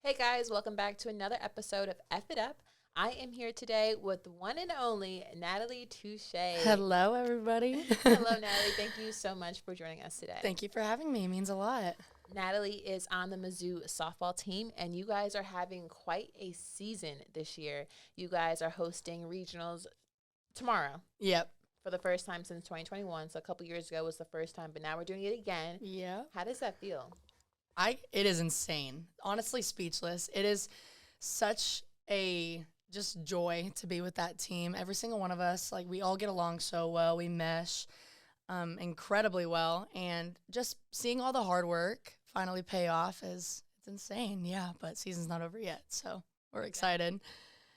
Hey guys, welcome back to another episode of F It Up. I am here today with the one and only Nathalie Touchet. Hello, everybody. Hello, Nathalie. Thank you so much for joining us today. Thank you for having me. It means a lot. Nathalie is on the Mizzou softball team, and you guys are having quite a season this year. You guys are hosting regionals tomorrow. Yep. For the first time since 2021. So a couple years ago was the first time, but now we're doing it again. Yeah. How does that feel? It is insane. Honestly, speechless. It is such a just joy to be with that team. Every single one of us, like, we all get along so well. We mesh incredibly well, and just seeing all the hard work finally pay off it's insane. Yeah, but season's not over yet, so we're excited.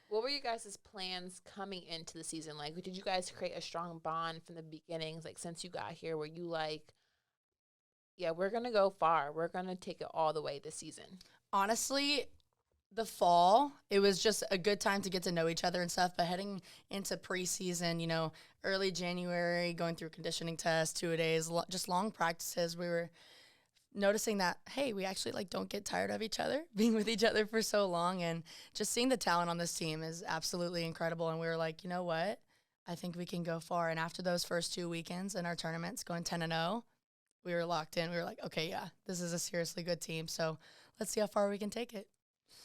What were you guys' plans coming into the season? Like, did you guys create a strong bond from the beginnings? Like, since you got here, were you like, yeah, we're going to go far. We're going to take it all the way this season? Honestly, the fall, it was just a good time to get to know each other and stuff. But heading into preseason, early January, going through conditioning tests, 2-a-days, just long practices, we were noticing that, hey, we actually don't get tired of each other, being with each other for so long. And just seeing the talent on this team is absolutely incredible. And we were like, you know what? I think we can go far. And after those first 2 weekends in our tournaments, going 10-0, we were locked in. We were like, okay, yeah, this is a seriously good team. So let's see how far we can take it.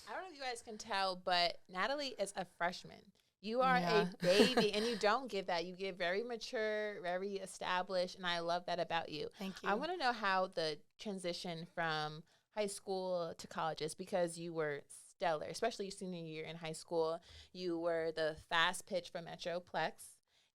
I don't know if you guys can tell, but Nathalie is a freshman. You are a baby, and you don't give that. You get very mature, very established, and I love that about you. Thank you. I want to know how the transition from high school to college is, because you were stellar, especially your senior year in high school. You were the fast pitch for Metroplex.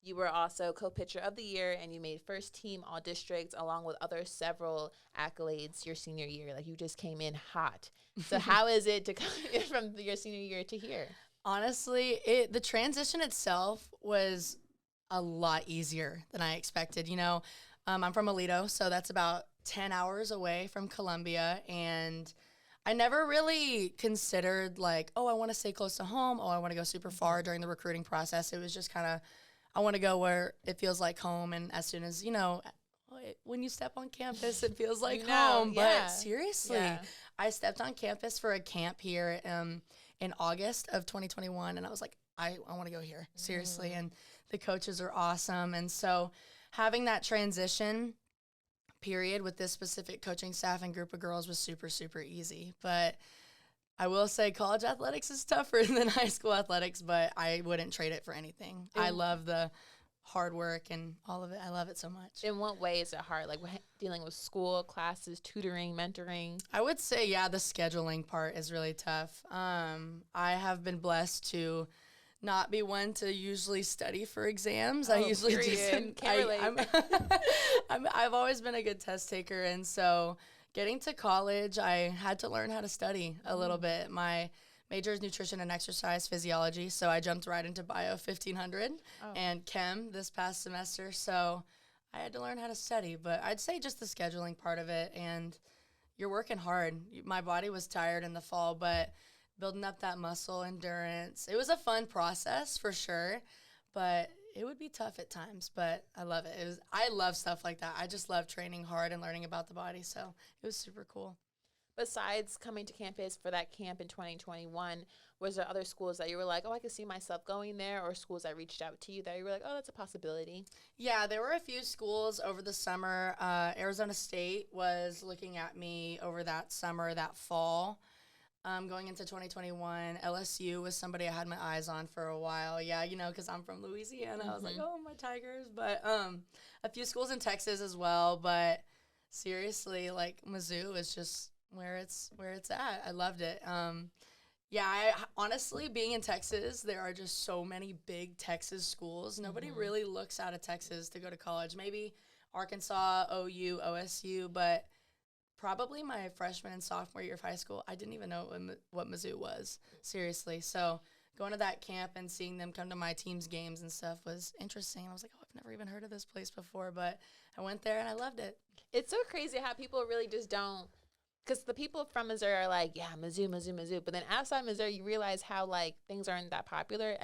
You were also co-pitcher of the year, and you made first team all districts along with other several accolades your senior year. Like, you just came in hot. So how is it to come from your senior year to here? Honestly, the transition itself was a lot easier than I expected. I'm from Aledo, so that's about 10 hours away from Columbia, and I never really considered I want to stay close to home. I want to go super far during the recruiting process. It was just kind of, I want to go where it feels like home. And as soon as, when you step on campus, it feels like home. Yeah. But seriously, I stepped on campus for a camp here in August of 2021. And I was like, I want to go here, seriously. And the coaches are awesome. And so having that transition period with this specific coaching staff and group of girls was super, super easy. But I will say college athletics is tougher than high school athletics, but I wouldn't trade it for anything. I love the hard work and all of it. I love it so much. In what way is it hard? Like, dealing with school, classes, tutoring, mentoring? I would say, the scheduling part is really tough. I have been blessed to not be one to usually study for exams. I usually Can't relate. I've always been a good test taker, and so getting to college, I had to learn how to study a little bit. My major is nutrition and exercise physiology, so I jumped right into bio 1500 and chem this past semester. So I had to learn how to study, but I'd say just the scheduling part of it, and you're working hard. My body was tired in the fall, but building up that muscle endurance, it was a fun process for sure, but it would be tough at times, but I love it. I love stuff like that. I just love training hard and learning about the body, so it was super cool. Besides coming to campus for that camp in 2021, was there other schools that you were like, oh, I could see myself going there, or schools that reached out to you that you were like, oh, that's a possibility? Yeah, there were a few schools over the summer. Arizona State was looking at me over that summer, that fall. Going into 2021, LSU was somebody I had my eyes on for a while. Yeah, because I'm from Louisiana. I was like, oh, my Tigers. But a few schools in Texas as well. But seriously, Mizzou is just where it's at. I loved it. Honestly, being in Texas, there are just so many big Texas schools. Nobody really looks out of Texas to go to college. Maybe Arkansas, OU, OSU, but probably my freshman and sophomore year of high school, I didn't even know what Mizzou was, seriously. So going to that camp and seeing them come to my team's games and stuff was interesting. I was like, oh, I've never even heard of this place before, but I went there and I loved it. It's so crazy how people really just don't, because the people from Missouri are like, yeah, Mizzou, Mizzou, Mizzou. But then outside Missouri, you realize how, things aren't that popular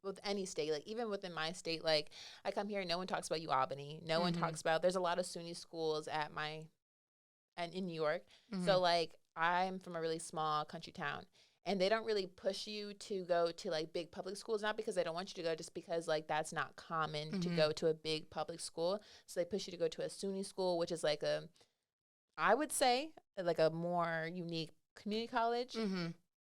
with any state. Even within my state, I come here, no one talks about UAlbany. No one talks about, there's a lot of SUNY schools in New York. So, I'm from a really small country town, and they don't really push you to go to like big public schools, not because they don't want you to go, just because like that's not common to go to a big public school. So they push you to go to a SUNY school, which is like I would say like a more unique community college.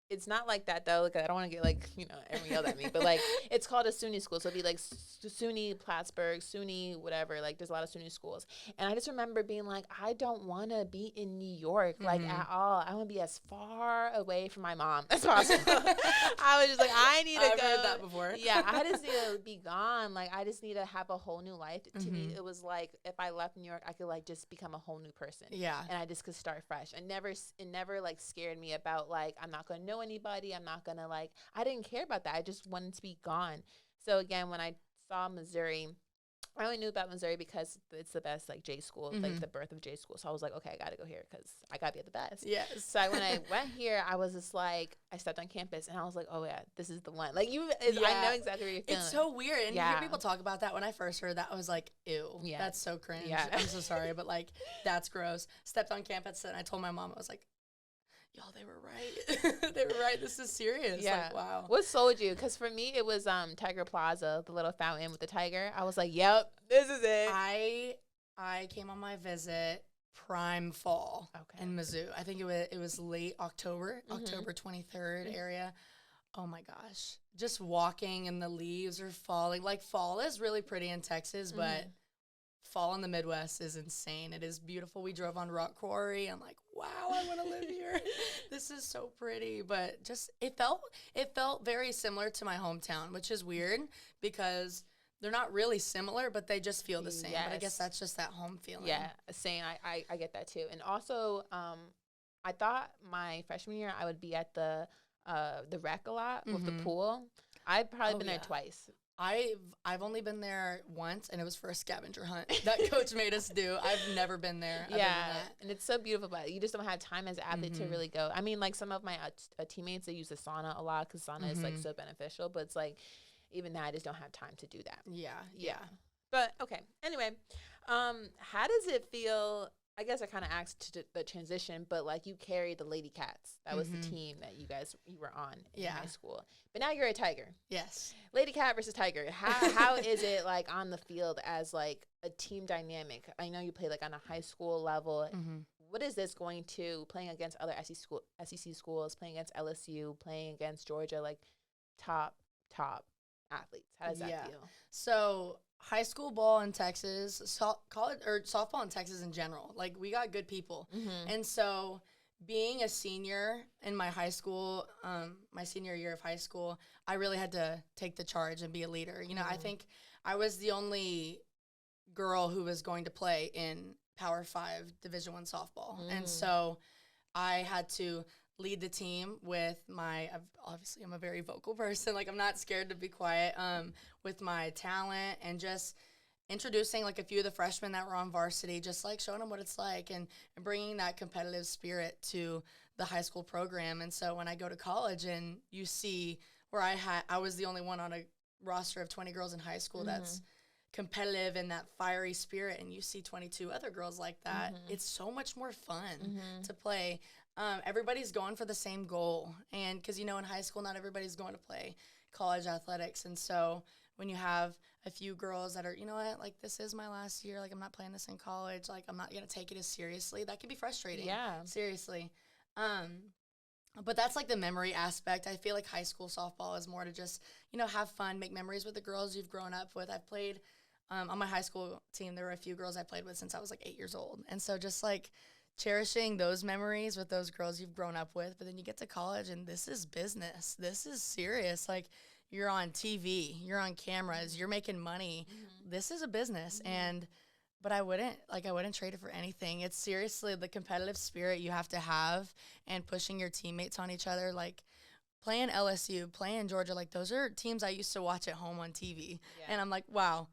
It's not like that though. Like I don't want to get like everyone yelled at me, but like it's called a SUNY school, so it'd be like SUNY Plattsburgh, SUNY whatever. Like there's a lot of SUNY schools, and I just remember being like, I don't want to be in New York like at all. I want to be as far away from my mom as possible. I was just like, I need to I've go. heard that before. Yeah, I just need to be gone. Like I just need to have a whole new life. To me, it was like if I left New York, I could like just become a whole new person. Yeah, and I just could start fresh. It never like scared me about like I'm not gonna know anybody. I'm not gonna like. I didn't care about that. I just wanted to be gone. So again, when I saw Missouri, I only knew about Missouri because it's the best like J school, like the birth of J school. So I was like, okay, I gotta go here because I gotta be at the best. Yes. So when I went here, I was just like, I stepped on campus and I was like, oh yeah, this is the one. Like I know exactly what you're feeling. It's so weird, and you hear people talk about that. When I first heard that, I was like, ew, that's so cringe. Yeah. I'm so sorry, but like that's gross. Stepped on campus and I told my mom, I was like, y'all, they were right. They were right. This is serious. Yeah. Like, wow. What sold you? Because for me, it was Tiger Plaza, the little fountain with the tiger. I was like, yep, this is it. I came on my visit prime fall in Mizzou. I think it was late October, October 23rd area. Oh my gosh. Just walking and the leaves are falling. Like fall is really pretty in Texas, but fall in the Midwest is insane. It is beautiful. We drove on Rock Quarry. I'm like, wow, I want to live here. This is so pretty. But just it felt very similar to my hometown, which is weird because they're not really similar, but they just feel the same. Yes. But I guess that's just that home feeling. Yeah, same. I get that too. And also, I thought my freshman year I would be at the rec a lot with the pool. I've probably been there twice. I've only been there once, and it was for a scavenger hunt that coach made us do. I've never been there. Yeah, and it's so beautiful, but you just don't have time as an athlete to really go. I mean, like some of my teammates, they use the sauna a lot because sauna is like so beneficial, but it's like even now I just don't have time to do that. Yeah. But okay. Anyway, how does it feel? I guess I kind of asked the transition, but like you carried the Lady Cats. That was the team that you were on in high school. But now you're a Tiger. Yes. Lady Cat versus Tiger. How is it like on the field as like a team dynamic? I know you play like on a high school level. What is this going to playing against other SEC schools, playing against LSU, playing against Georgia, like top athletes? How does that feel? So high school ball in Texas, college or softball in Texas in general, like we got good people. And so being a senior in my high school, my senior year of high school, I really had to take the charge and be a leader. You know, I think I was the only girl who was going to play in Power 5 Division I softball. And so I had to lead the team with obviously I'm a very vocal person. Like I'm not scared to be quiet, with my talent and just introducing like a few of the freshmen that were on varsity, just like showing them what it's like and bringing that competitive spirit to the high school program. And so when I go to college and you see where I was the only one on a roster of 20 girls in high school that's competitive and that fiery spirit, and you see 22 other girls like that, it's so much more fun to play. Everybody's going for the same goal, and because in high school not everybody's going to play college athletics, and so when you have a few girls that are, you know what, like this is my last year, like I'm not playing this in college, like I'm not gonna take it as seriously, that can be frustrating. Seriously. But that's like the memory aspect. I feel like high school softball is more to just, have fun, make memories with the girls you've grown up with. I've played on my high school team, there were a few girls I played with since I was like 8 years old. And so just like cherishing those memories with those girls you've grown up with. But then you get to college and this is business. This is serious. Like you're on TV, you're on cameras, you're making money. This is a business. But I wouldn't trade it for anything. It's seriously the competitive spirit you have to have and pushing your teammates on each other. Like playing LSU, playing Georgia, like those are teams I used to watch at home on TV. And I'm like, wow,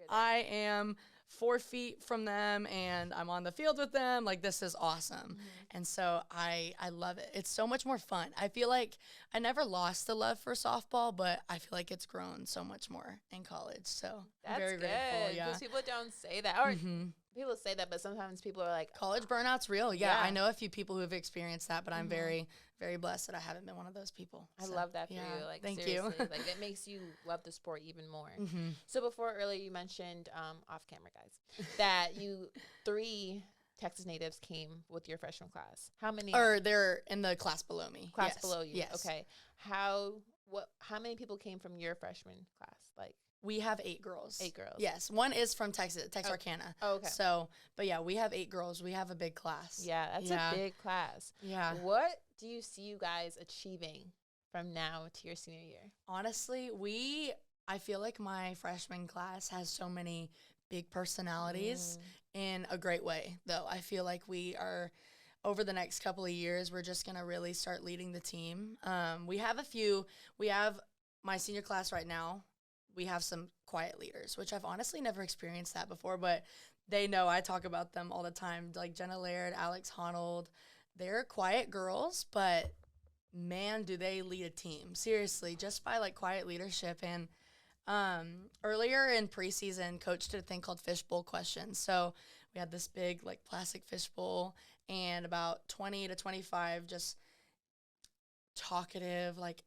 I am 4 feet from them and I'm on the field with them. Like this is awesome. And so I love it. It's so much more fun. I feel like I never lost the love for softball, but I feel like it's grown so much more in college. So that's I'm very good. grateful. Yeah. Because people don't say that. Or People say that, but sometimes people are like, College burnout's real. Yeah, Yeah. I know a few people who have experienced that, but I'm Mhm. very, very blessed that I haven't been one of those people. I So, love that for yeah, you. Like, thank seriously, you. like that makes you love the sport even more. Hmm. So before earlier, you mentioned off camera, guys, that you 3 Texas natives came with your freshman class. How many Or they're in the class below me. class Yes. below you? Yes. Okay. How many people came from your freshman class? Like We have 8 girls. 8 girls. Yes. One is from Texarkana. Oh, okay. So, but yeah, we have 8 girls. We have a big class. Yeah, that's Yeah. a big class. Yeah. What do you see you guys achieving from now to your senior year? Honestly, I feel like my freshman class has so many big personalities in a great way, though. I feel like we are, over the next couple of years, we're just going to really start leading the team. We have my senior class right now. We have some quiet leaders, which I've honestly never experienced that before, but they know I talk about them all the time, like Jenna Laird, Alex Honold. They're quiet girls, but man, do they lead a team. Seriously, just by like quiet leadership. And earlier in preseason, coach did a thing called fishbowl questions. So we had this big like plastic fishbowl and about 20 to 25 just talkative, like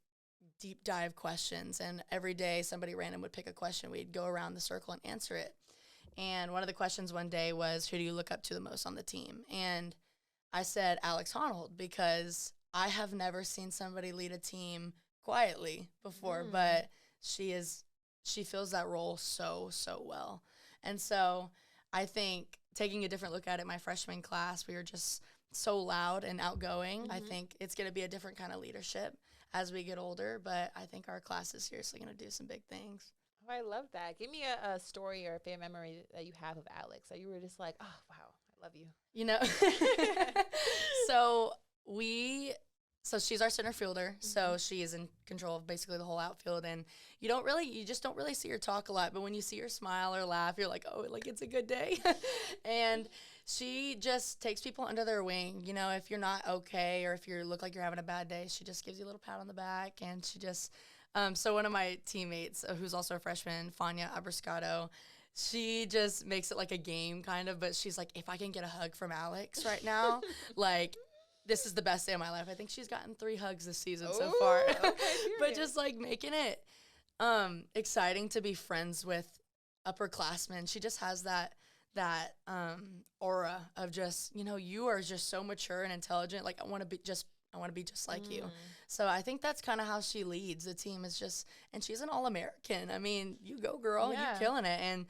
deep dive questions. And every day somebody random would pick a question. We'd go around the circle and answer it. And one of the questions one day was, who do you look up to the most on the team? And I said Alex Honnold because I have never seen somebody lead a team quietly before, but she fills that role so well. And so I think taking a different look at it, my freshman class, we were just so loud and outgoing. I think it's going to be a different kind of leadership as we get older, but I think our class is seriously going to do some big things. Oh, I love that. Give me a story or a favorite memory that you have of Alex that you were just like, oh, wow, I love you. You know, so she's our center fielder. So she is in control of basically the whole outfield. And you just don't really see her talk a lot. But when you see her smile or laugh, you're like, oh, like it's a good day. And she just takes people under their wing. You know, if you're not okay or if you look like you're having a bad day, she just gives you a little pat on the back. And she just, so one of my teammates, who's also a freshman, Fania Abrascato, she just makes it like a game kind of, but she's like, if I can get a hug from Alex right now, like, this is the best day of my life. I think she's gotten 3 hugs this season so far. Okay, But just like making it exciting to be friends with upperclassmen. She just has that aura of just, you know, you are just so mature and intelligent. Like I want to be just like you. So I think that's kind of how she leads the team is just, and she's an All-American. I mean, you go girl, you're killing it. And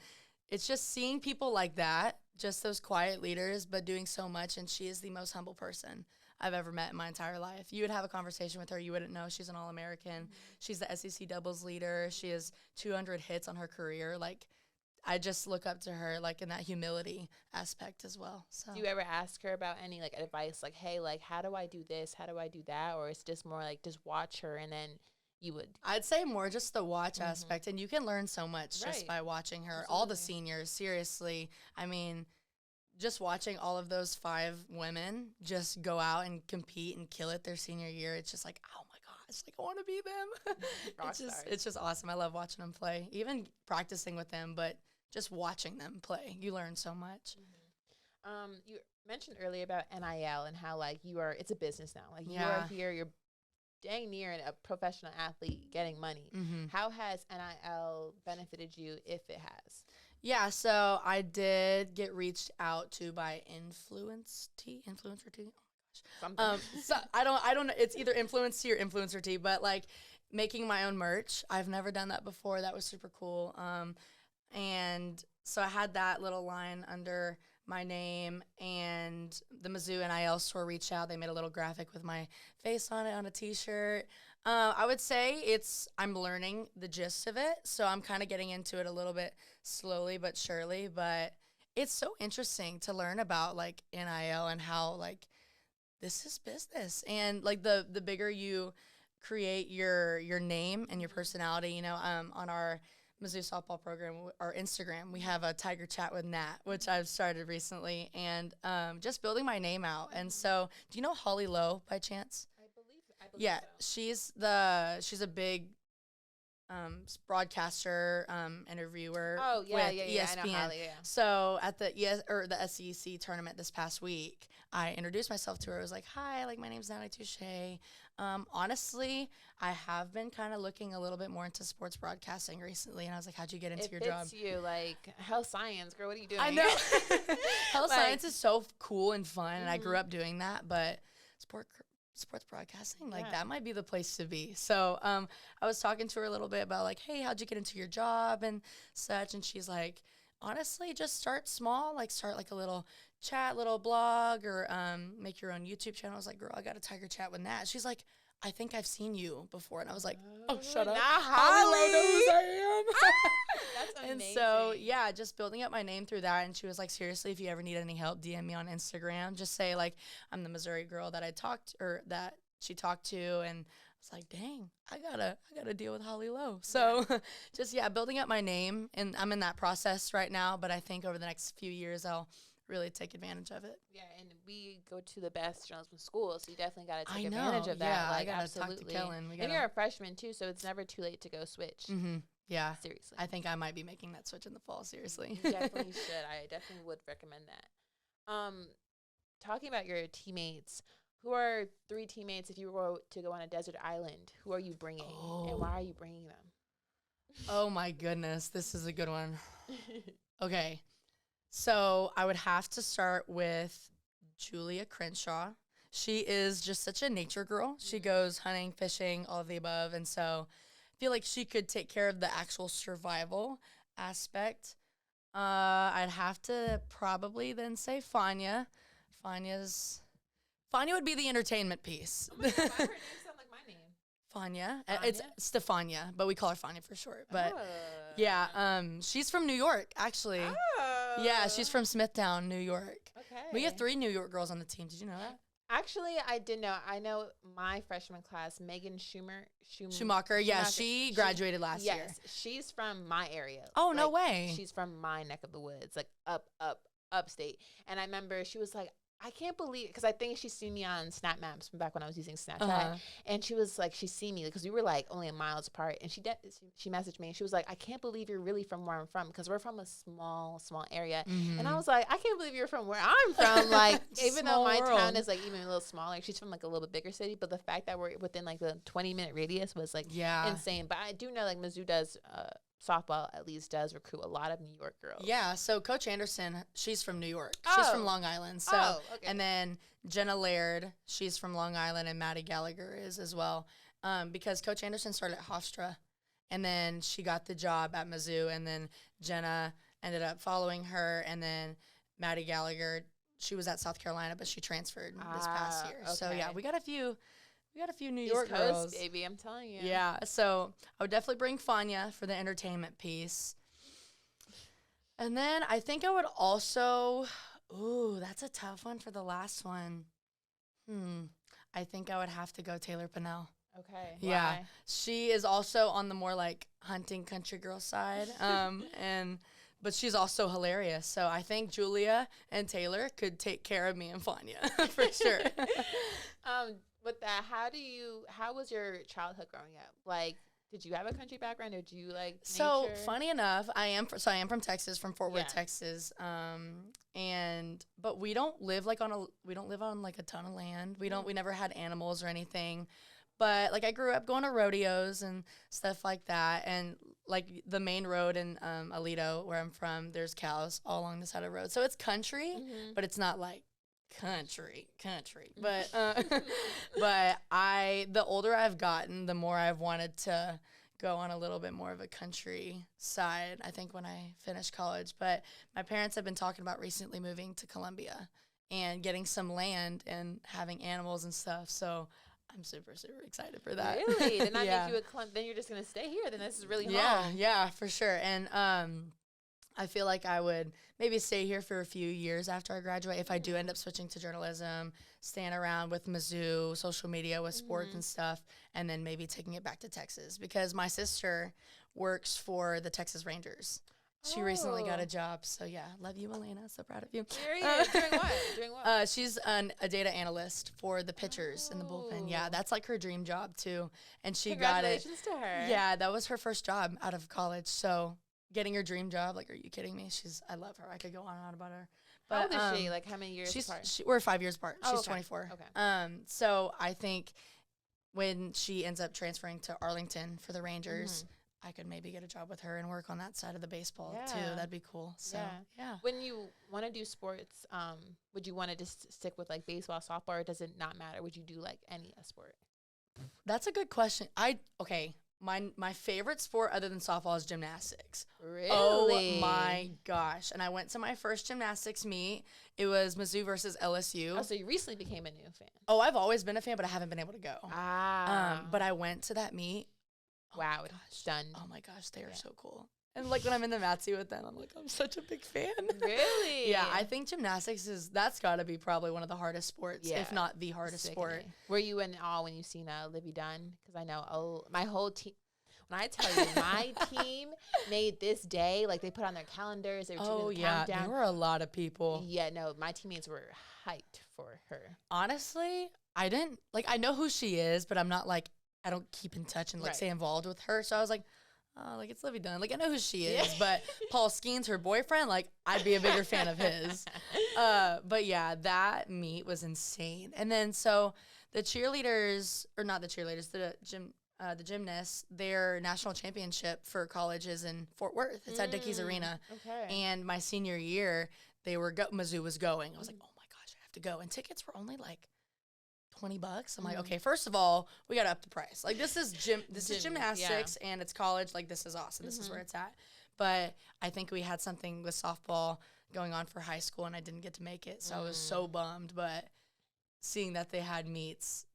it's just seeing people like that, just those quiet leaders, but doing so much. And she is the most humble person I've ever met in my entire life. You would have a conversation with her, you wouldn't know she's an All-American. She's the SEC doubles leader. She has 200 hits on her career. Like, I just look up to her, like, in that humility aspect as well. So, do you ever ask her about any, like, advice, like, hey, like, how do I do this? How do I do that? Or it's just more like, just watch her and then you would? I'd say more just the watch aspect. And you can learn so much just by watching her. All the seniors, seriously. I mean, just watching all of those 5 women just go out and compete and kill it their senior year, it's just like, oh my gosh, like I want to be them. It's just awesome. I love watching them play, even practicing with them, but just watching them play. You learn so much. You mentioned earlier about NIL and how like it's a business now. Like you are here, you're dang near a professional athlete getting money. How has NIL benefited you, if it has? Yeah, so I did get reached out to by Influencer T. Oh my gosh. So I don't know. It's either Influence T or Influencer T, but like making my own merch. I've never done that before. That was super cool. And so I had that little line under my name, and the Mizzou NIL store reached out. They made a little graphic with my face on it on a T-shirt. I would say I'm learning the gist of it, so I'm kind of getting into it a little bit slowly but surely, but it's so interesting to learn about, like, NIL and how, like, this is business. And, like, the bigger you create your name and your personality, you know, on our Mizzou softball program, our Instagram, we have a Tiger Chat with Nat, which I've started recently, and just building my name out. And so, do you know Holly Lowe by chance? I believe Yeah, so. she's a big broadcaster, interviewer Oh yeah, with yeah, yeah. I know ESPN. Holly. Yeah. So at the the SEC tournament this past week, I introduced myself to her. I was like, "Hi, like my name's Nathalie Touchet." Honestly, I have been kind of looking a little bit more into sports broadcasting recently, and I was like, "How'd you get into It your fits job?" you like health science, girl. What are you doing? I know. Health Like, science is so cool and fun, and I mhm. grew up doing that, but sports broadcasting, like Yeah. that might be the place to be. So I was talking to her a little bit about like, hey, how'd you get into your job and such? And she's like, honestly, just start small, like start like a little chat, little blog, or make your own YouTube channel. I was like, girl, I got a Tiger Chat with Nat. She's like, I think I've seen you before. And I was like, oh, shut up. Not Holly Lowe knows Holly. I am. That's And amazing. so, yeah, just building up my name through that. And she was like, seriously, if you ever need any help, DM me on Instagram. Just say, like, I'm the Missouri girl that I talked, or that she talked to. And I was like, dang, I gotta deal with Holly Lowe. So just, yeah, building up my name. And I'm in that process right now. But I think over the next few years, I'll really take advantage of it. Yeah, and we go to the best journalism school, so you definitely got to I take know, advantage of that. yeah, I Like, gotta absolutely. talk to Kellen. And you're a freshman too, so it's never too late to go switch. Mm-hmm. Yeah. Seriously. I think I might be making that switch in the fall, seriously. You definitely should. I definitely would recommend that. Talking about your teammates, who are 3 teammates if you were to go on a desert island? Who are you bringing, and why are you bringing them? Oh my goodness, this is a good one. Okay, so I would have to start with Julia Crenshaw. She is just such a nature girl. She goes hunting, fishing, all of the above, and so I feel like she could take care of the actual survival aspect. I'd have to probably then say Fanya. Fanya would be the entertainment piece. Oh my God, why her name sound like my name? Fanya. Fanya? It's Stefania, but we call her Fanya for short. But Oh. yeah, she's from New York, actually. Oh. Yeah, she's from Smithtown, New York. Okay. We have 3 New York girls on the team. Did you know that? Actually, I did know. I know my freshman class, Megan Schumacher. Yeah, she graduated last year. Yes, she's from my area. Oh, no Like, way. She's from my neck of the woods, like upstate. And I remember she was like, I can't believe, because I think she's seen me on Snap Maps from back when I was using Snapchat. Uh-huh. And she was like, she's seen me because we were like only miles apart. And she messaged me and she was like, I can't believe you're really from where I'm from, because we're from a small area. Mhm. And I was like, I can't believe you're from where I'm from. Like, even though Small my world. town is like even a little smaller, she's from like a little bit bigger city. But the fact that we're within like the 20-minute radius was like Yeah. insane. But I do know like Mizzou does, softball at least does recruit a lot of New York girls. Yeah, so Coach Anderson, she's from New York. She's from Oh. Long Island. So, Okay. and then Jenna Laird, she's from Long Island, and Maddie Gallagher is as well. Because Coach Anderson started at Hofstra, and then she got the job at Mizzou, and then Jenna ended up following her, and then Maddie Gallagher, she was at South Carolina, but she transferred this past year. So yeah, okay. we got a few New East York Coast, girls. baby, I'm telling you. Yeah, so I would definitely bring Fanya for the entertainment piece. And then I think I would also, that's a tough one for the last one. I think I would have to go Taylor Pinnell. Okay. Yeah. Why? She is also on the more like hunting country girl side. But she's also hilarious. So I think Julia and Taylor could take care of me and Fanya for sure. With that, how was your childhood growing up? Like, did you have a country background, or did you like So nature? funny enough, I am from Texas, from Fort Worth, Yeah. Texas. But we don't live on like a ton of land. We never had animals or anything. But like I grew up going to rodeos and stuff like that, and like the main road in Alito, where I'm from, there's cows all along the side of the road. So it's country, Mhm. but it's not like country. But but the older I've gotten, the more I've wanted to go on a little bit more of a country side, I think, when I finish college. But my parents have been talking about recently moving to Columbia and getting some land and having animals and stuff. So I'm super, super excited for that. Really? Then I Yeah. make you a clump. Then you're just gonna stay here. Then this is really Yeah, home. yeah, for sure. And I feel like I would maybe stay here for a few years after I graduate if I do end up switching to journalism, staying around with Mizzou, social media, with sports and stuff, and then maybe taking it back to Texas, because my sister works for the Texas Rangers. She recently got a job. So, yeah, love you, Elena. So proud of you. Period. Doing what? She's a data analyst for the pitchers in the bullpen. Yeah, that's like her dream job, too. And she got it. Congratulations to her. Yeah, that was her first job out of college. So, getting her dream job, like, are you kidding me? I love her. I could go on and on about her. But, how old is she? Like, how many years apart? We're 5 years apart. Oh, she's okay. 24. Okay. So, I think when she ends up transferring to Arlington for the Rangers, I could maybe get a job with her and work on that side of the baseball too. That'd be cool. So yeah. When you want to do sports, would you want to just stick with like baseball, softball, or does it not matter? Would you do like any sport? That's a good question. My favorite sport other than softball is gymnastics. Really? Oh my gosh. And I went to my first gymnastics meet. It was Mizzou versus LSU. Oh, so you recently became a new fan. Oh, I've always been a fan, but I haven't been able to go. But I went to that meet. Wow, stunned. Oh my gosh, they are so cool. And like when I'm in the Matsu with them, I'm like, I'm such a big fan. Really? Yeah, I think gymnastics that's got to be probably one of the hardest sports, if not the hardest sport. Were you in awe when you seen Livy Dunn? Because I know my whole team. When I tell you, my team made this day, like they put on their calendars. They were doing the countdown. There were a lot of people. Yeah, no, my teammates were hyped for her. Honestly, I know who she is, but I'm not like, I don't keep in touch and like stay involved with her. So I was like, oh, like it's Livy Dunn. Like I know who she is, but Paul Skeen's her boyfriend. Like I'd be a bigger fan of his. But yeah, that meet was insane. And then so the cheerleaders, or not the cheerleaders, the gymnasts, their national championship for college is in Fort Worth. It's at Dickies Arena. Okay. And my senior year, Mizzou was going. I was like, oh my gosh, I have to go. And tickets were only like $20. I'm like, okay, first of all, we got to up the price. Like this is gymnastics and it's college. Like this is awesome. This is where it's at. But I think we had something with softball going on for high school and I didn't get to make it. So I was so bummed. But seeing that they had meets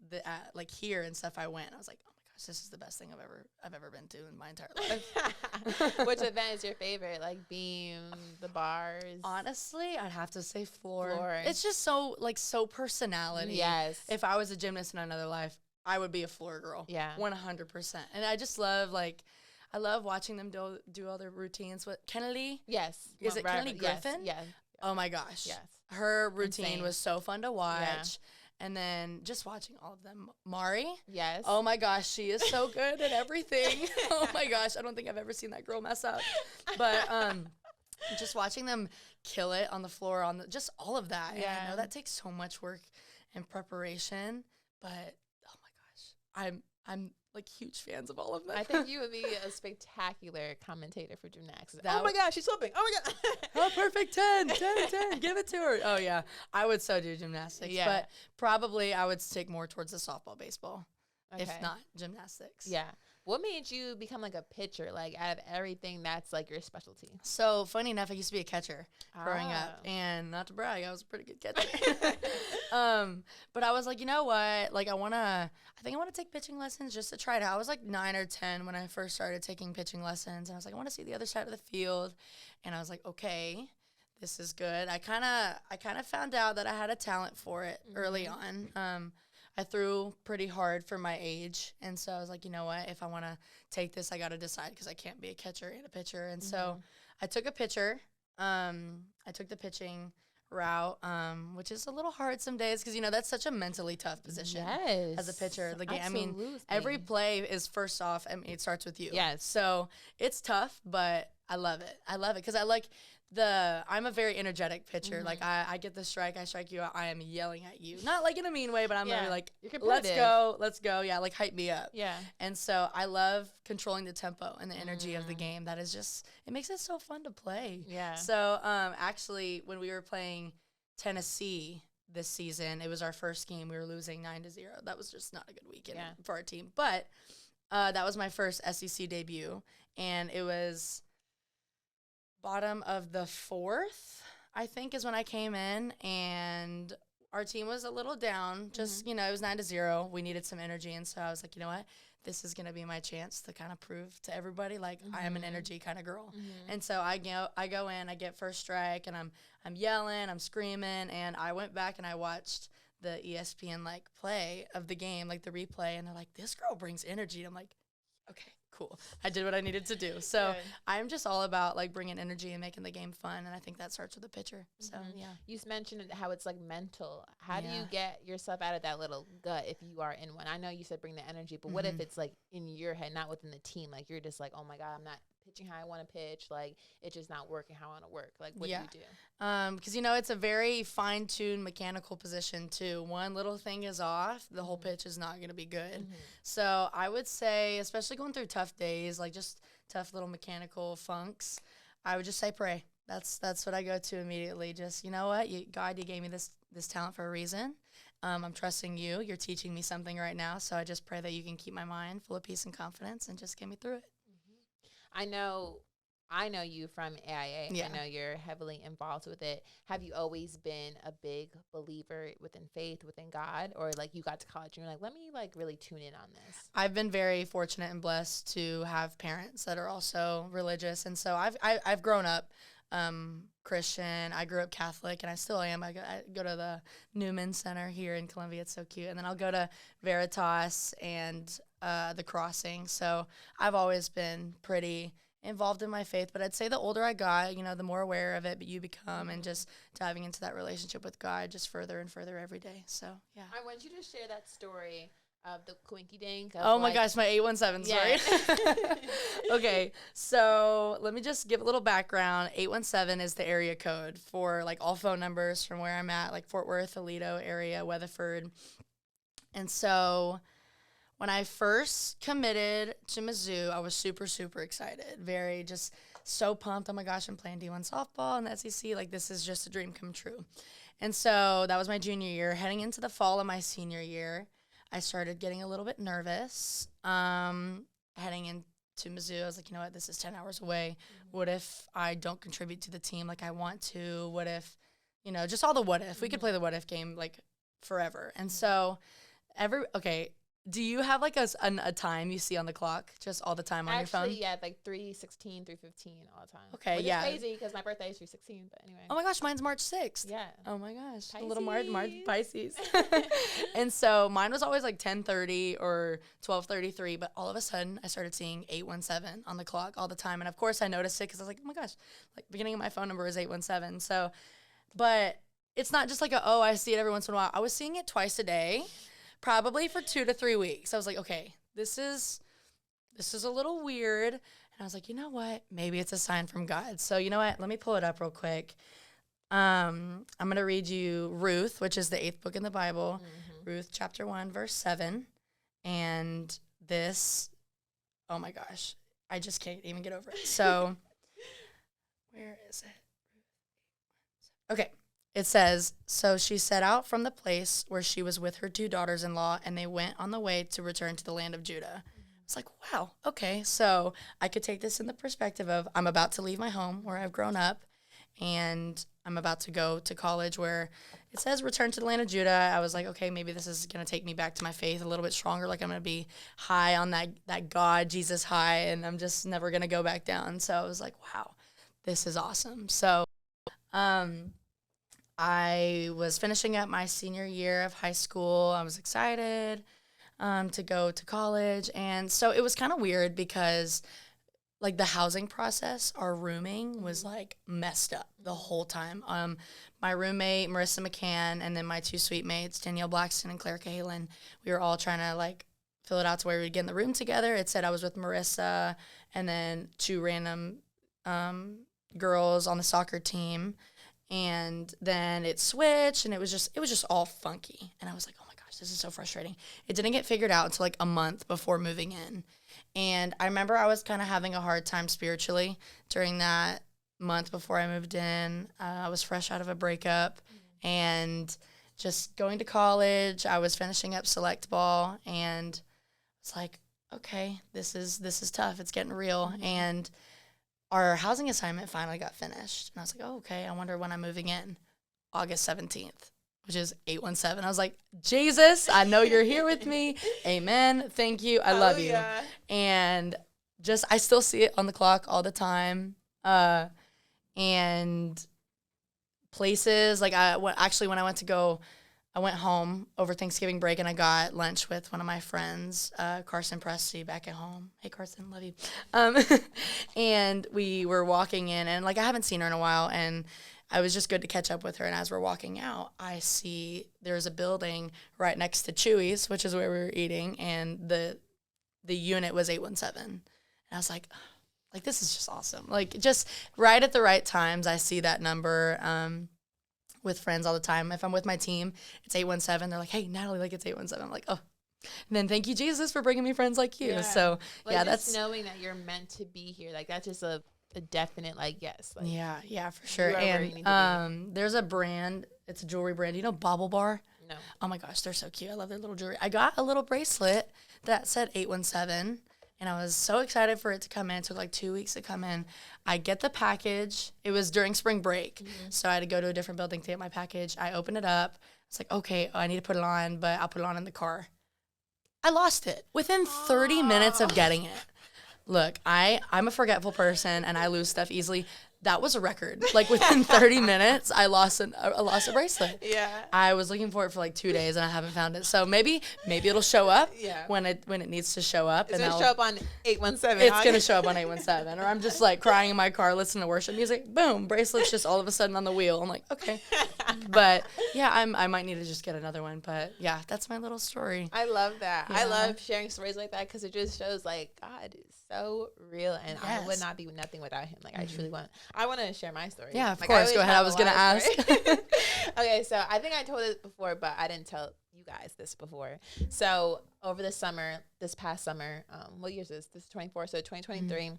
like here and stuff, I went. I was like, oh my gosh, this is the best thing I've ever been to in my entire life. Which event is your favorite? Like beam, the bars? Honestly, I'd have to say floor. It's just so personality. Yes. If I was a gymnast in another life, I would be a floor girl. Yeah. 100%. And I just love I love watching them do all their routines with Kennedy. Yes. Is it Kennedy Griffin? Yes. Oh my gosh. Yes. Her routine Insane. was so fun to watch. Yeah. And then just watching all of them. Mari. Yes. Oh my gosh, she is so good at everything. Oh my gosh, I don't think I've ever seen that girl mess up. But just watching them kill it on the floor, just all of that. Yeah. And I know that takes so much work and preparation, but oh my gosh, I'm like huge fans of all of them. I think you would be a spectacular commentator for gymnastics. Oh my gosh, she's flipping. Oh my god. Oh, perfect 10. Give it to her. Oh yeah, I would so do gymnastics. Yeah. But probably I would stick more towards the softball, baseball, if not gymnastics. Yeah. What made you become like a pitcher? Like out of everything, that's like your specialty. So funny enough, I used to be a catcher growing up, and not to brag, I was a pretty good catcher. But I was like, you know what? Like I think I want to take pitching lessons just to try it out. I was like 9 or 10 when I first started taking pitching lessons, and I was like, I want to see the other side of the field, and I was like, okay, this is good. I kind of found out that I had a talent for it early on. I threw pretty hard for my age, and so I was like, you know what? If I want to take this, I got to decide because I can't be a catcher and a pitcher. And so I took a pitcher. I took the pitching route, which is a little hard some days because, that's such a mentally tough position as a pitcher. Like, I mean, every play is first off, it starts with you. Yes. So it's tough, but I love it. I love it because I'm a very energetic pitcher. Like I get the strike, I strike you out, I am yelling at you. Not like in a mean way, but I'm really like, let's go. Yeah, like hype me up. Yeah. And so I love controlling the tempo and the energy of the game. That is just, it makes it so fun to play. Yeah. So actually when we were playing Tennessee this season, it was our first game. We were losing 9-0. That was just not a good weekend for our team. But that was my first SEC debut, and it was bottom of the fourth, I think, is when I came in, and our team was a little down. Just, it was 9-0. We needed some energy, and so I was like, you know what? This is going to be my chance to kind of prove to everybody, like, I am an energy kind of girl. And so I go in, I get first strike, and I'm yelling, I'm screaming, and I went back and I watched the ESPN, play of the game, the replay, and they're like, this girl brings energy. And I'm like, okay, cool. I did what I needed to do. So Good. I'm just all about like bringing energy and making the game fun. And I think that starts with a pitcher. So yeah. You mentioned how it's like mental. How do Yeah. you get yourself out of that little gut if you are in one? I know you said bring the energy, but what if it's like in your head, not within the team? Like you're just like, oh my God, I'm not pitching how I want to pitch. Like it's just not working how I want to work. Like what do you do? Because, you know, it's a very fine-tuned mechanical position, too. One little thing is off, the whole pitch is not going to be good. So I would say, especially going through tough days, like just tough little mechanical funks, I would just say pray. That's what I go to immediately. Just, you know what? God, you gave me this talent for a reason. I'm trusting you. You're teaching me something right now. So I just pray that you can keep my mind full of peace and confidence and just get me through it. I know you from AIA. Yeah. I know you're heavily involved with it. Have you always been a big believer within faith, within God? Or like you got to college and you're like, let me like really tune in on this? I've been very fortunate and blessed to have parents that are also religious. And so I've grown up Christian. I grew up Catholic, and I still am. I go to the Newman Center here in Columbia. It's so cute. And then I'll go to Veritas and the Crossing. So I've always been pretty involved in my faith, but I'd say the older I got, you know, the more aware of it you become, and just diving into that relationship with God just further and further every day. So yeah. I want you to share that story of the Quinky Dink. Oh my gosh, my 817 story. Okay, so let me just give a little background. 817 is the area code for like all phone numbers from where I'm at, like Fort Worth, Aledo area, Weatherford. And so when I first committed to Mizzou, I was super, super excited. Very just so pumped. Oh my gosh, I'm playing D1 softball in the SEC. Like this is just a dream come true. And so that was my junior year. Heading into the fall of my senior year, I started getting a little bit nervous. Heading into Mizzou, I was like, you know what, this is 10 hours away. What if I don't contribute to the team like I want to? What if, you know, just all the what if. We could play the what if game like forever. And so do you have like a time you see on the clock just all the time on your phone? Actually, yeah, like 3:16, 3:15 all the time. Okay, which yeah. is crazy because my birthday is 3:16, but anyway. Oh my gosh, mine's March 6th. Yeah. Oh my gosh, Pisces. a little March Pisces. And so mine was always like 10:30 or 12:33, but all of a sudden I started seeing 817 on the clock all the time. And of course I noticed it because I was like, oh my gosh, like beginning of my phone number is 817. So, but it's not just like I see it every once in a while. I was seeing it twice a day. Probably for 2 to 3 weeks. I was like, okay, this is a little weird. And I was like, you know what? Maybe it's a sign from God. So you know what? Let me pull it up real quick. I'm going to read you Ruth, which is the 8th book in the Bible. Ruth chapter 1, verse 7. And this, oh my gosh, I just can't even get over it. So where is it? Okay. It says, so she set out from the place where she was with her 2 daughters-in-law, and they went on the way to return to the land of Judah. It's like, wow, okay. So I could take this in the perspective of I'm about to leave my home where I've grown up, and I'm about to go to college where it says return to the land of Judah. I was like, okay, maybe this is going to take me back to my faith a little bit stronger. Like I'm going to be high on that God, Jesus high, and I'm just never going to go back down. So I was like, wow, this is awesome. So, I was finishing up my senior year of high school. I was excited to go to college. And so it was kind of weird because, like, the housing process, our rooming was, like, messed up the whole time. My roommate, Marissa McCann, and then my 2 suite mates, Danielle Blackston and Claire Cahalan, we were all trying to, like, fill it out to where we'd get in the room together. It said I was with Marissa and then 2 random girls on the soccer team. And then it switched, and it was just all funky. And I was like, oh my gosh, this is so frustrating. It didn't get figured out until like a month before moving in. And I remember I was kind of having a hard time spiritually during that month before I moved in. I was fresh out of a breakup and just going to college. I was finishing up select ball, and it's like, okay, this is tough. It's getting real. And our housing assignment finally got finished. And I was like, oh, okay, I wonder when I'm moving in. August 17th, which is 817. I was like, Jesus, I know you're here with me. Amen. Thank you. I love you. Yeah. And just, I still see it on the clock all the time. And places, like when I went to go I went home over Thanksgiving break, and I got lunch with one of my friends, Carson Presti, back at home. Hey, Carson, love you. Um, and we were walking in, and, like, I haven't seen her in a while, and I was just good to catch up with her. And as we're walking out, I see there's a building right next to Chewy's, which is where we were eating, and the unit was 817. And I was like, this is just awesome. Like, just right at the right times, I see that number. With friends all the time. If I'm with my team, it's 817. They're like, hey, Natalie, like, it's 817. I'm like, oh. And then thank you, Jesus, for bringing me friends like you. Yeah. So, like, yeah, that's knowing that you're meant to be here. Like, that's just a definite, like, yes. Like, yeah, for sure. And there's a brand. It's a jewelry brand. You know Bobble Bar? No. Oh, my gosh, they're so cute. I love their little jewelry. I got a little bracelet that said 817. And I was so excited for it to come in. It took like 2 weeks to come in. I get the package. It was during spring break. Mm-hmm. So I had to go to a different building to get my package. I open it up. It's like, okay, I need to put it on, but I'll put it on in the car. I lost it within 30 minutes of getting it. Look, I'm a forgetful person, and I lose stuff easily. That was a record. Like, within 30 minutes, I lost a bracelet. Yeah. I was looking for it for like 2 days, and I haven't found it. So maybe it'll show up when it needs to show up. It's going to show up on 817. It's going to show up on 817. Or I'm just, like, crying in my car listening to worship music. Boom, bracelet's just all of a sudden on the wheel. I'm like, okay. But, yeah, I might need to just get another one. But, yeah, that's my little story. I love that. Yeah. I love sharing stories like that because it just shows, like, God is so real, and I would not be nothing without him. Like, I truly I want to share my story. Yeah, of course. Go ahead. I was going to ask. Okay, so I think I told it before, but I didn't tell you guys this before. So over this past summer, what year is this? This is 24, so 2023.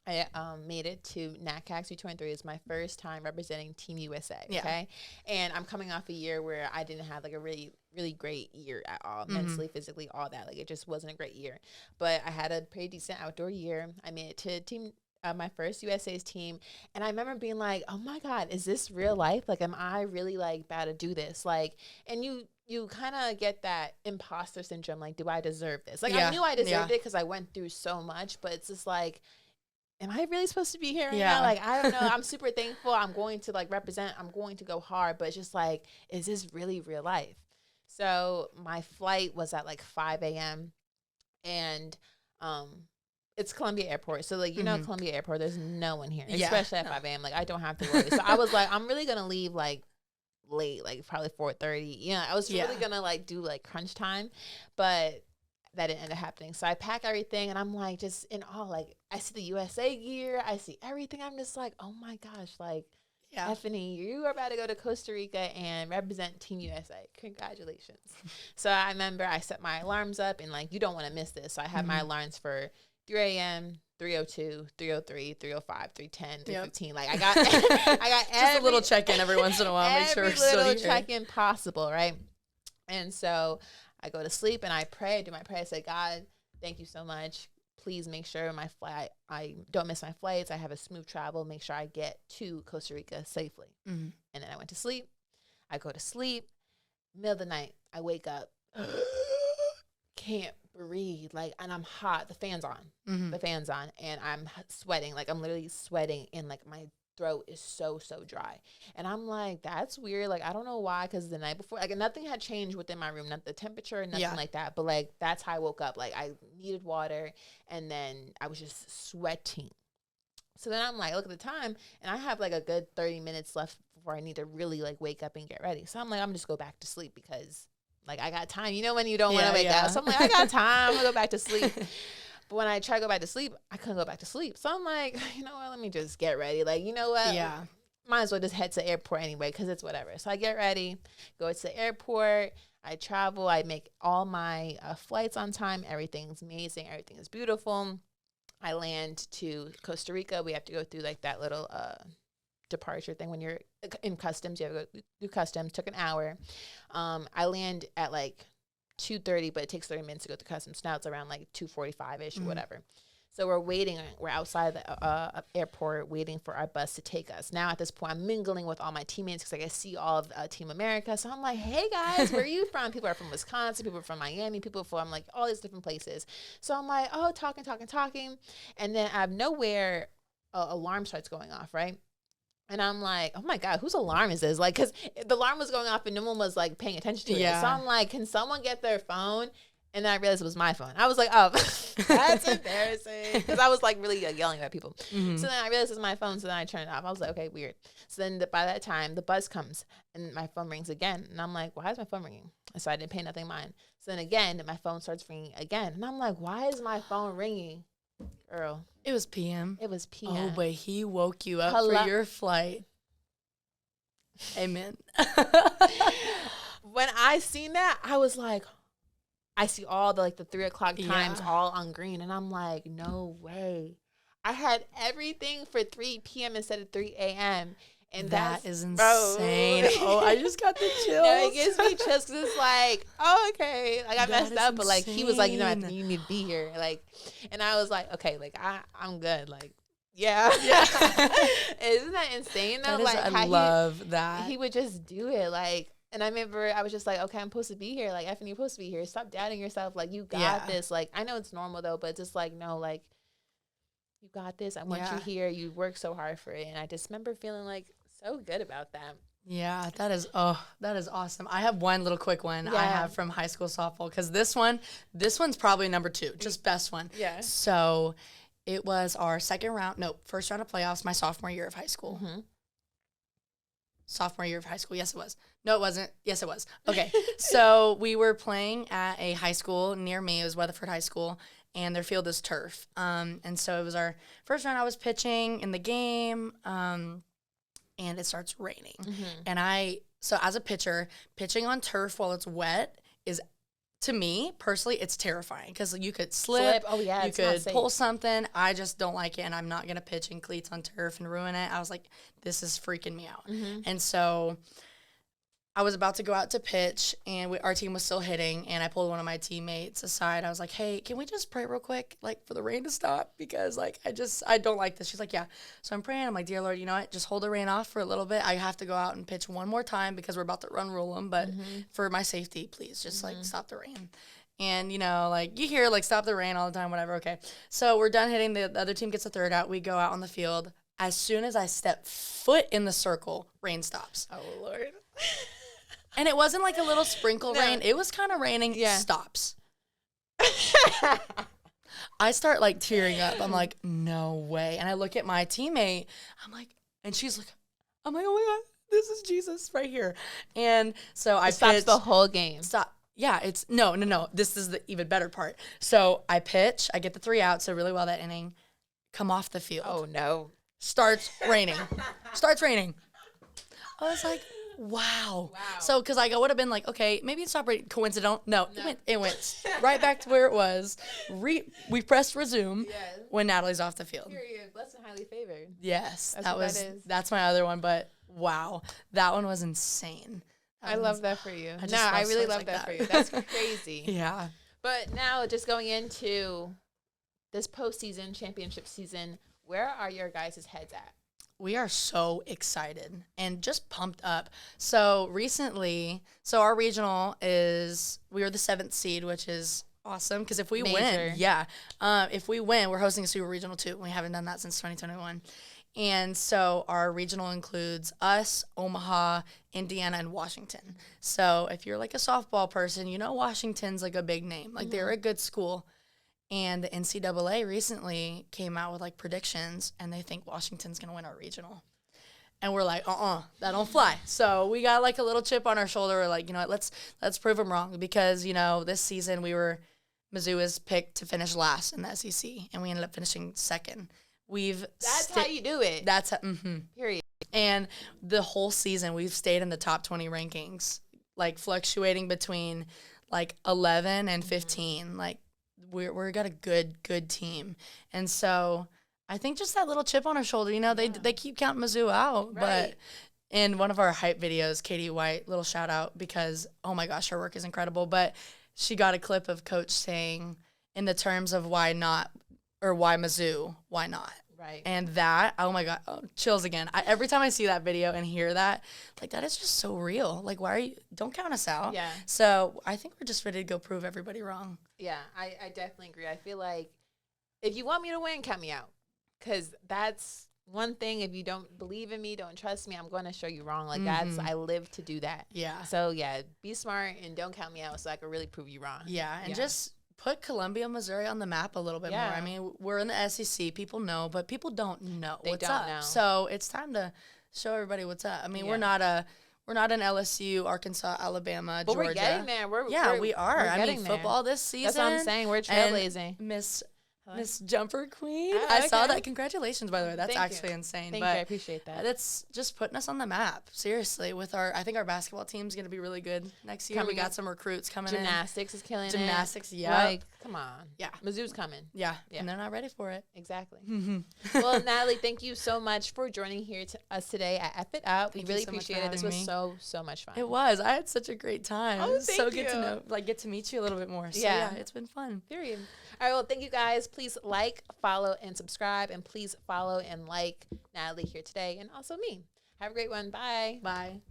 I made it to NACAX U23. It was my first time representing Team USA, okay? And I'm coming off a year where I didn't have, like, a really, really great year at all, mentally, physically, all that. Like, it just wasn't a great year. But I had a pretty decent outdoor year. I made it to my first USA's team, and I remember being like, oh, my God, is this real life? Like, am I really, like, about to do this? Like, and you kind of get that imposter syndrome, like, do I deserve this? Like, I knew I deserved it because I went through so much, but it's just like, am I really supposed to be here right now? Like, I don't know. I'm super thankful. I'm going to, like, represent. I'm going to go hard. But it's just like, is this really real life? So my flight was at, like, 5 a.m. And it's Columbia Airport. So, like, you know, Columbia Airport, there's no one here, especially at 5 a.m. Like, I don't have to worry. So I was like, I'm really going to leave, like, late, like, probably 4:30. You know, I was really going to, like, do, like, crunch time. But that didn't end up happening. So I pack everything, and I'm, like, just in awe. Like, I see the USA gear. I see everything. I'm just like, oh, my gosh. Like, Stephanie, you are about to go to Costa Rica and represent Team USA. Congratulations. So I remember I set my alarms up, and, like, you don't want to miss this. So I have my alarms for 3 a.m., 3:02, 3:03, 3:05, 3:10, 3:15. Like, I got just a little check-in every once in a while. Make sure we're still here. Every little check-in possible, right? And so I go to sleep, and I pray. I do my prayer. I say, God, thank you so much. Please make sure I don't miss my flights. I have a smooth travel. Make sure I get to Costa Rica safely. And then I went to sleep. I go to sleep. Middle of the night, I wake up. Can't breathe. Like, and I'm hot. The fan's on. The fan's on. And I'm sweating. Like, I'm literally sweating. And, like, my throat is so dry, and I'm like, that's weird. Like, I don't know why, because the night before, like, nothing had changed within my room, not the temperature, nothing like that, but, like, that's how I woke up. Like, I needed water, and then I was just sweating. So then I'm like, look at the time, and I have, like, a good 30 minutes left before I need to really, like, wake up and get ready. So I'm like, I'm just go back to sleep because, like, I got time. You know when you don't want to wake up. So I'm like, I got time. I'm gonna go back to sleep. But when I try to go back to sleep, I couldn't go back to sleep. So I'm like, you know what? Let me just get ready. Like, you know what? Yeah. Might as well just head to the airport anyway, because it's whatever. So I get ready, go to the airport. I travel. I make all my flights on time. Everything's amazing. Everything is beautiful. I land to Costa Rica. We have to go through, like, that little departure thing when you're in customs. You have to go through customs. Took an hour. I land at, like, 2:30, but it takes 30 minutes to go to customs. Now it's around, like, 2:45-ish or whatever. So we're waiting. We're outside the airport waiting for our bus to take us. Now at this point, I'm mingling with all my teammates because, like, I see all of Team America. So I'm like, hey, guys, where are you from? People are from Wisconsin. People are from Miami. People are from, like, all these different places. So I'm like, oh, talking. And then out of nowhere, alarm starts going off, right? And I'm like, oh my God, whose alarm is this? Like, because the alarm was going off and no one was like paying attention to it. So I'm like, can someone get their phone? And then I realized it was my phone. I was like, oh, that's embarrassing. Because I was like really yelling at people. Mm-hmm. So then I realized it was my phone. So then I turned it off. I was like, okay, weird. So then by that time, the buzz comes and my phone rings again. And I'm like, why is my phone ringing? And so I didn't pay nothing mind. So then again, my phone starts ringing again. And I'm like, why is my phone ringing? Girl. It was PM. It was PM. Oh, but he woke you up for your flight. Amen. When I seen that, I was like, I see all the 3 o'clock times all on green. And I'm like, no way. I had everything for 3 p.m. instead of 3 a.m. And that is insane. Oh, I just got the chills. No, it gives me chills because it's like, oh, okay. Like, I messed up. But, like, he was like, you know, you need to be here. Like, and I was like, okay, like, I'm good. Like, yeah. Isn't that insane, though? I love that. He would just do it. Like, and I remember I was just like, okay, I'm supposed to be here. Like, effing, you're supposed to be here. Stop doubting yourself. Like, you got this. Like, I know it's normal, though, but just like, no, like, you got this. I want you here. You work so hard for it. And I just remember feeling like so good about that. Yeah, that is awesome. I have one little quick one I have from high school softball because this one's probably number 2, just best one. Yeah. So it was our first round of playoffs, my sophomore year of high school. Mm-hmm. Sophomore year of high school. Yes, it was. No, it wasn't. Yes, it was. Okay. So we were playing at a high school near me. It was Weatherford High School, and their field is turf. And so it was our first round. I was pitching in the game, and it starts raining. Mm-hmm. And so as a pitcher, pitching on turf while it's wet is, to me, personally, it's terrifying because you could slip. Oh, yeah. You could pull something. I just don't like it, and I'm not going to pitch in cleats on turf and ruin it. I was like, this is freaking me out. Mm-hmm. And so I was about to go out to pitch, and our team was still hitting, and I pulled one of my teammates aside. I was like, hey, can we just pray real quick, like, for the rain to stop? Because, like, I don't like this. She's like, yeah. So I'm praying. I'm like, dear Lord, you know what? Just hold the rain off for a little bit. I have to go out and pitch one more time because we're about to rule them. But for my safety, please, just, like, stop the rain. And, you know, like, you hear, like, stop the rain all the time, whatever. Okay. So we're done hitting. The other team gets a third out. We go out on the field. As soon as I step foot in the circle, rain stops. Oh, Lord. And it wasn't like a little sprinkle rain. It was kind of raining. Stops. I start like tearing up. I'm like, no way. And I look at my teammate. I'm like, and she's like, I'm like, oh my God, this is Jesus right here. And so I stops the whole game. Stop. Yeah, it's no. This is the even better part. So I pitch. I get the 3 outs. So really well that inning. Come off the field. Oh no. Starts raining. I was like, wow. So, because I would have been like, okay, maybe it's not coincidental. No. It went right back to where it was. We pressed resume when Nathalie's off the field. Period. Blessed and highly favored. Yes, that's my other one. But wow, that one was insane. I love that for you. I really love that for you. That's crazy. Yeah. But now, just going into this postseason, championship season, where are your guys' heads at? We are so excited and just pumped up. So recently, our regional we are the 7th seed, which is awesome because if we win, if we win, we're hosting a Super Regional too. We haven't done that since 2021. And so our regional includes us, Omaha, Indiana, and Washington. So if you're like a softball person, you know Washington's like a big name. Like they're a good school. And the NCAA recently came out with like predictions, and they think Washington's going to win our regional. And we're like, that don't fly. So we got like a little chip on our shoulder. We're like, you know what, let's prove them wrong because, you know, this season Mizzou was picked to finish last in the SEC, and we ended up finishing 2nd. That's how you do it. That's how, period. And the whole season we've stayed in the top 20 rankings, like fluctuating between like 11 and 15. Like we're got a good team. And so I think just that little chip on our shoulder, you know, they keep counting Mizzou out. Right. But in one of our hype videos, Katie White, little shout out because, oh my gosh, her work is incredible. But she got a clip of Coach saying in the terms of why not, or why Mizzou, why not? Right. And that, oh my God, chills again. Every time I see that video and hear that, like that is just so real. Like, don't count us out. Yeah. So I think we're just ready to go prove everybody wrong. Yeah, I definitely agree. I feel like if you want me to win, count me out. Because that's one thing, if you don't believe in me, don't trust me, I'm going to show you wrong. Like I live to do that. Yeah. So yeah, be smart and don't count me out so I can really prove you wrong. Yeah. And just put Columbia, Missouri on the map a little bit more. I mean, we're in the SEC. People know, but people don't know what's up. So it's time to show everybody what's up. I mean, we're not an LSU, Arkansas, Alabama, but Georgia. We're getting there. We are. I mean, football this season. That's what I'm saying. We're trailblazing. Miss Jumper Queen. I saw that. Congratulations, by the way. That's actually insane. Thank you. I appreciate that. That's just putting us on the map. Seriously, with I think our basketball team's going to be really good next year. We got some recruits coming in. Gymnastics is killing it. Gymnastics, Like, come on. Yeah. Mizzou's coming. Yeah. And they're not ready for it. Exactly. Well, Natalie, thank you so much for joining here us today at F It Up. We really appreciate it. This was so much fun. It was. I had such a great time. Oh, thank you. Good to know, get to meet you a little bit more. So yeah, it's been fun. Period. All right, well, thank you guys. Please like, follow, and subscribe. And please follow and like Natalie here today and also me. Have a great one. Bye. Bye.